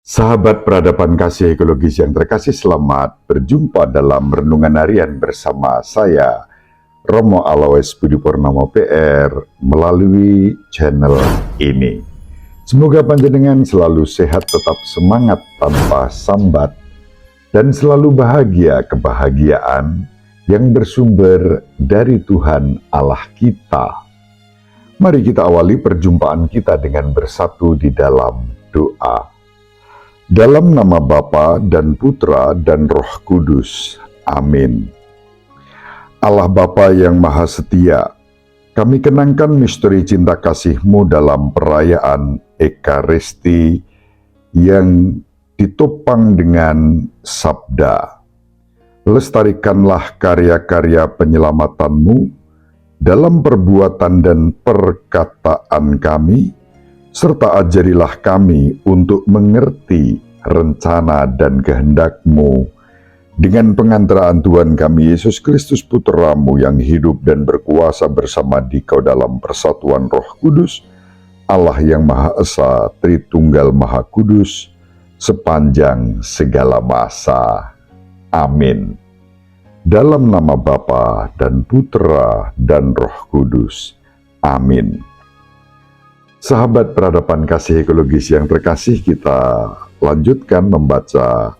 Sahabat peradaban kasih ekologis yang terkasih, selamat berjumpa dalam Renungan Harian bersama saya, Romo Alois Budi Purnomo PR, melalui channel ini. Semoga panjenengan selalu sehat, tetap semangat tanpa sambat, dan selalu bahagia kebahagiaan yang bersumber dari Tuhan Allah kita. Mari kita awali perjumpaan kita dengan bersatu di dalam doa. Dalam nama Bapa dan Putra dan Roh Kudus. Amin. Allah Bapa yang Maha Setia, kami kenangkan misteri cinta kasih-Mu dalam perayaan Ekaristi yang ditopang dengan sabda. Lestarikanlah karya-karya penyelamatan-Mu dalam perbuatan dan perkataan kami, serta ajarilah kami untuk mengerti rencana dan kehendak-Mu dengan pengantaraan Tuhan kami Yesus Kristus Putra-Mu yang hidup dan berkuasa bersama Dikau dalam persatuan Roh Kudus, Allah yang Maha Esa, Tritunggal Maha Kudus, sepanjang segala masa. Amin. Dalam nama Bapa dan Putra dan Roh Kudus. Amin. Sahabat peradaban kasih ekologis yang terkasih, kita lanjutkan membaca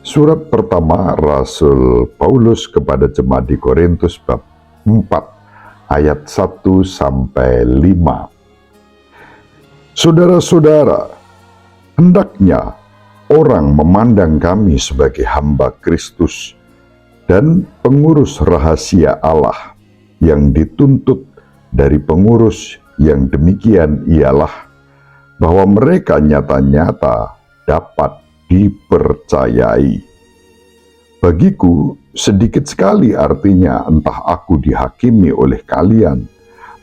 surat pertama Rasul Paulus kepada jemaat di Korintus bab 4 ayat 1-5. Saudara-saudara, hendaknya orang memandang kami sebagai hamba Kristus dan pengurus rahasia Allah. Yang dituntut dari pengurus yang demikian ialah bahwa mereka nyata-nyata dapat dipercayai. Bagiku sedikit sekali artinya entah aku dihakimi oleh kalian,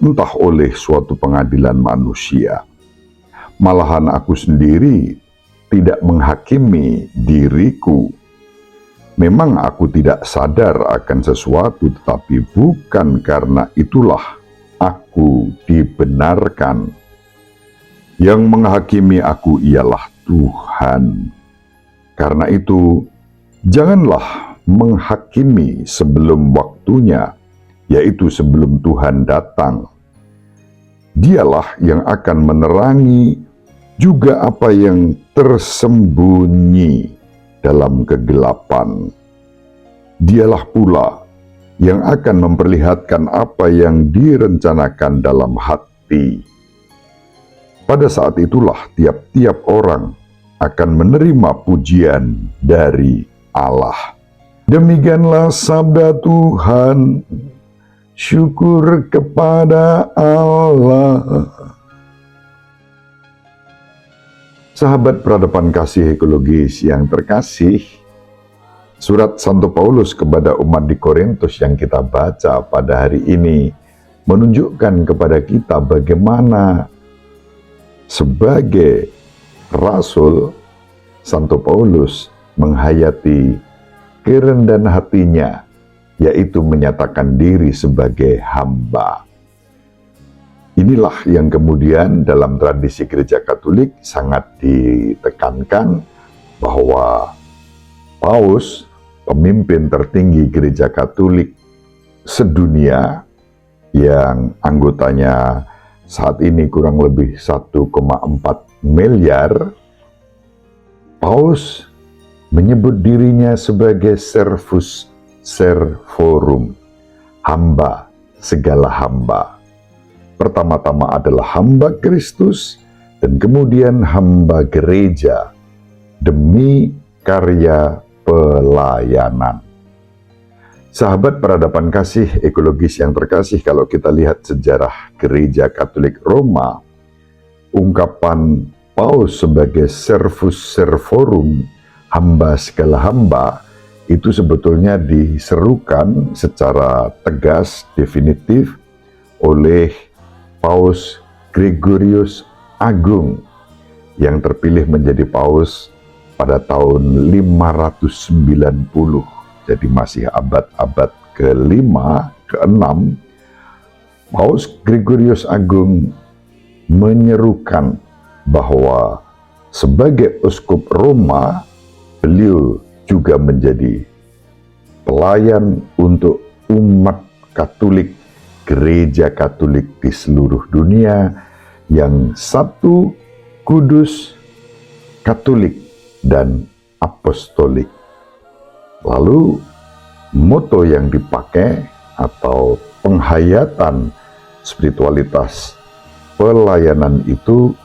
entah oleh suatu pengadilan manusia. Malahan aku sendiri tidak menghakimi diriku. Memang aku tidak sadar akan sesuatu, tetapi bukan karena itulah aku dibenarkan. Yang menghakimi aku ialah Tuhan. Karena itu, janganlah menghakimi sebelum waktunya, yaitu sebelum Tuhan datang. Dialah yang akan menerangi juga apa yang tersembunyi dalam kegelapan. Dialah pula yang akan memperlihatkan apa yang direncanakan dalam hati. Pada saat itulah tiap-tiap orang akan menerima pujian dari Allah. Demikianlah sabda Tuhan. Syukur kepada Allah. Sahabat peradaban kasih ekologis yang terkasih, surat Santo Paulus kepada umat di Korintus yang kita baca pada hari ini menunjukkan kepada kita bagaimana sebagai Rasul, Santo Paulus menghayati kerendahan hatinya, yaitu menyatakan diri sebagai hamba. Inilah yang kemudian dalam tradisi gereja Katolik sangat ditekankan bahwa Paus, pemimpin tertinggi gereja Katolik sedunia yang anggotanya saat ini kurang lebih 1,4 miliar, Paus menyebut dirinya sebagai servus servorum, hamba segala hamba. Pertama-tama adalah hamba Kristus dan kemudian hamba gereja demi karya pelayanan. Sahabat peradaban kasih ekologis yang terkasih, kalau kita lihat sejarah gereja Katolik Roma, ungkapan Paus sebagai servus servorum, hamba segala hamba, itu sebetulnya diserukan secara tegas, definitif oleh Paus Gregorius Agung yang terpilih menjadi Paus pada tahun 590. Jadi masih abad-abad ke-5, ke-6, Paus Gregorius Agung menyerukan bahwa sebagai uskup Roma, beliau juga menjadi pelayan untuk umat Katolik, gereja Katolik di seluruh dunia yang satu, kudus, Katolik, dan apostolik. Lalu moto yang dipakai atau penghayatan spiritualitas pelayanan itu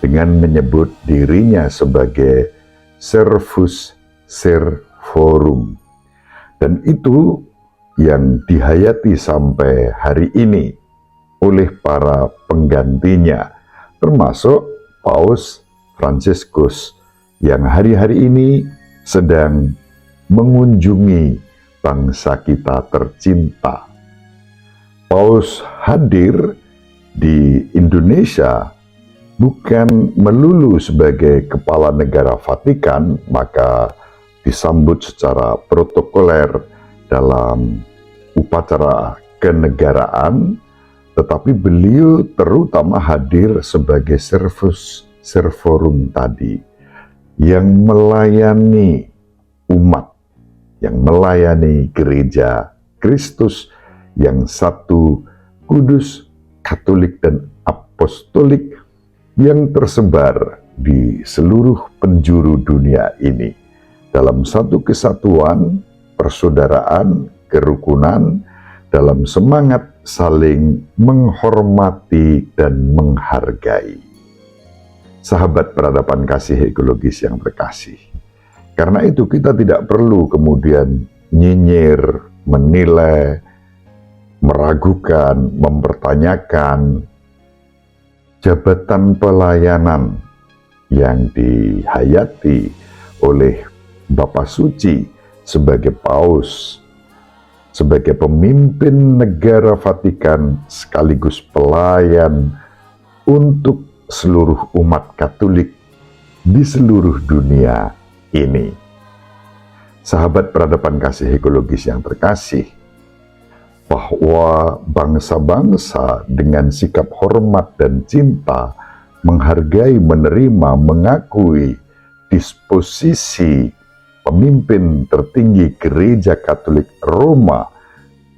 dengan menyebut dirinya sebagai Servus Servorum. Dan itu yang dihayati sampai hari ini oleh para penggantinya, termasuk Paus Fransiskus yang hari-hari ini sedang mengunjungi bangsa kita tercinta. Paus hadir di Indonesia bukan melulu sebagai kepala negara Vatikan, maka disambut secara protokoler dalam upacara kenegaraan, tetapi beliau terutama hadir sebagai Servus Servorum tadi, yang melayani umat, yang melayani gereja Kristus yang satu, kudus, Katolik, dan apostolik yang tersebar di seluruh penjuru dunia ini dalam satu kesatuan, persaudaraan, kerukunan, dalam semangat saling menghormati dan menghargai. Sahabat peradaban kasih ekologis yang terkasih, karena itu kita tidak perlu kemudian nyinyir, menilai, meragukan, mempertanyakan jabatan pelayanan yang dihayati oleh Bapa Suci sebagai Paus, sebagai pemimpin negara Vatikan sekaligus pelayan untuk seluruh umat Katolik di seluruh dunia ini. Sahabat peradaban kasih ekologis yang terkasih, bahwa bangsa-bangsa dengan sikap hormat dan cinta menghargai, menerima, mengakui disposisi pemimpin tertinggi gereja Katolik Roma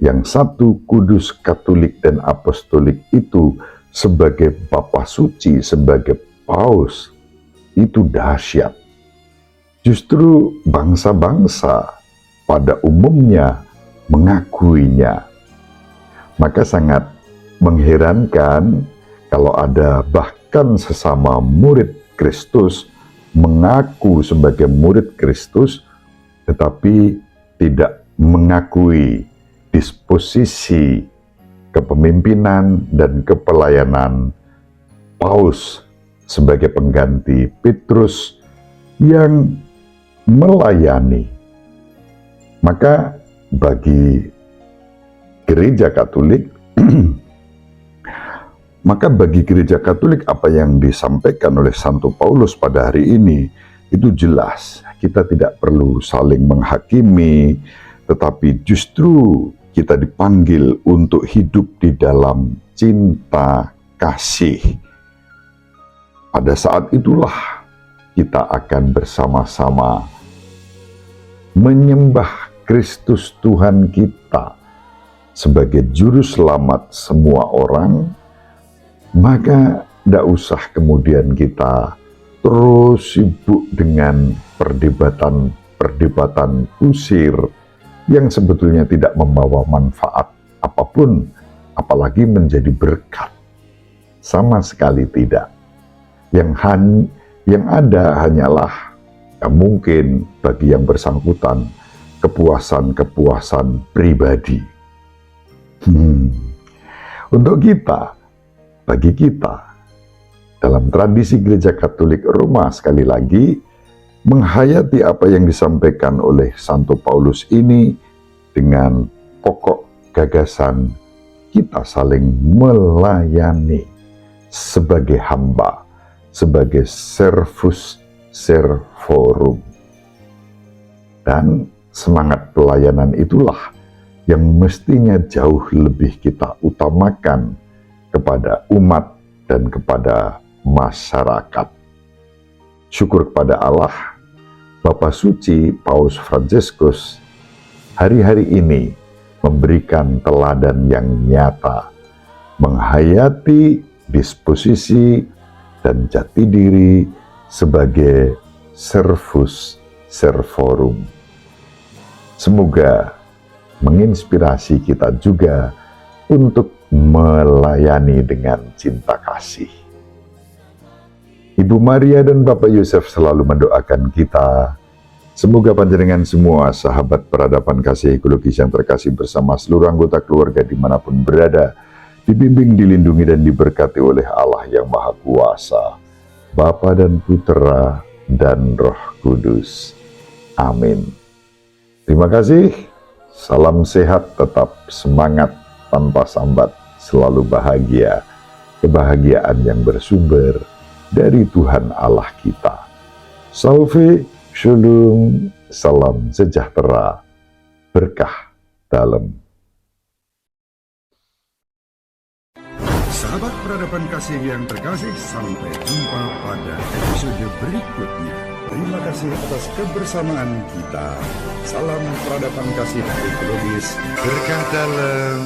yang satu, kudus, Katolik, dan apostolik itu sebagai Bapa Suci, sebagai Paus, itu dahsyat. Justru bangsa-bangsa pada umumnya mengakuinya. Maka sangat mengherankan kalau ada bahkan sesama murid Kristus mengaku sebagai murid Kristus, tetapi tidak mengakui disposisi kepemimpinan dan kepelayanan Paus sebagai pengganti Petrus yang melayani. Maka bagi gereja Katolik, maka bagi gereja Katolik apa yang disampaikan oleh Santo Paulus pada hari ini itu jelas. Kita tidak perlu saling menghakimi, tetapi justru kita dipanggil untuk hidup di dalam cinta kasih. Pada saat itulah kita akan bersama-sama menyembah Kristus Tuhan kita sebagai juru selamat semua orang. Maka tidak usah kemudian kita terus sibuk dengan perdebatan kusir yang sebetulnya tidak membawa manfaat apapun, apalagi menjadi berkat. Sama sekali tidak. Yang ada hanyalah mungkin bagi yang bersangkutan kepuasan-kepuasan pribadi. Untuk kita, bagi kita, dalam tradisi gereja Katolik Roma sekali lagi, menghayati apa yang disampaikan oleh Santo Paulus ini dengan pokok gagasan kita saling melayani sebagai hamba, sebagai Servus Servorum. Dan semangat pelayanan itulah yang mestinya jauh lebih kita utamakan kepada umat dan kepada masyarakat. Syukur kepada Allah, Bapa Suci Paus Fransiskus hari-hari ini memberikan teladan yang nyata, menghayati disposisi dan jati diri sebagai servus servorum. Semoga menginspirasi kita juga untuk melayani dengan cinta kasih. Ibu Maria dan Bapak Yosef selalu mendoakan kita. Semoga panjenengan semua sahabat peradaban kasih ekologis yang terkasih bersama seluruh anggota keluarga dimanapun berada, dibimbing, dilindungi, dan diberkati oleh Allah yang Maha Kuasa, Bapa dan Putera dan Roh Kudus. Amin. Terima kasih. Salam sehat, tetap semangat tanpa sambat, selalu bahagia. Kebahagiaan yang bersumber dari Tuhan Allah kita. Salve, shalom, salam sejahtera, berkah dalam. Sahabat peradaban kasih yang terkasih, sampai jumpa pada episode berikutnya. Terima kasih atas kebersamaan kita. Salam peradaban kasih ekologis, berkah dalam.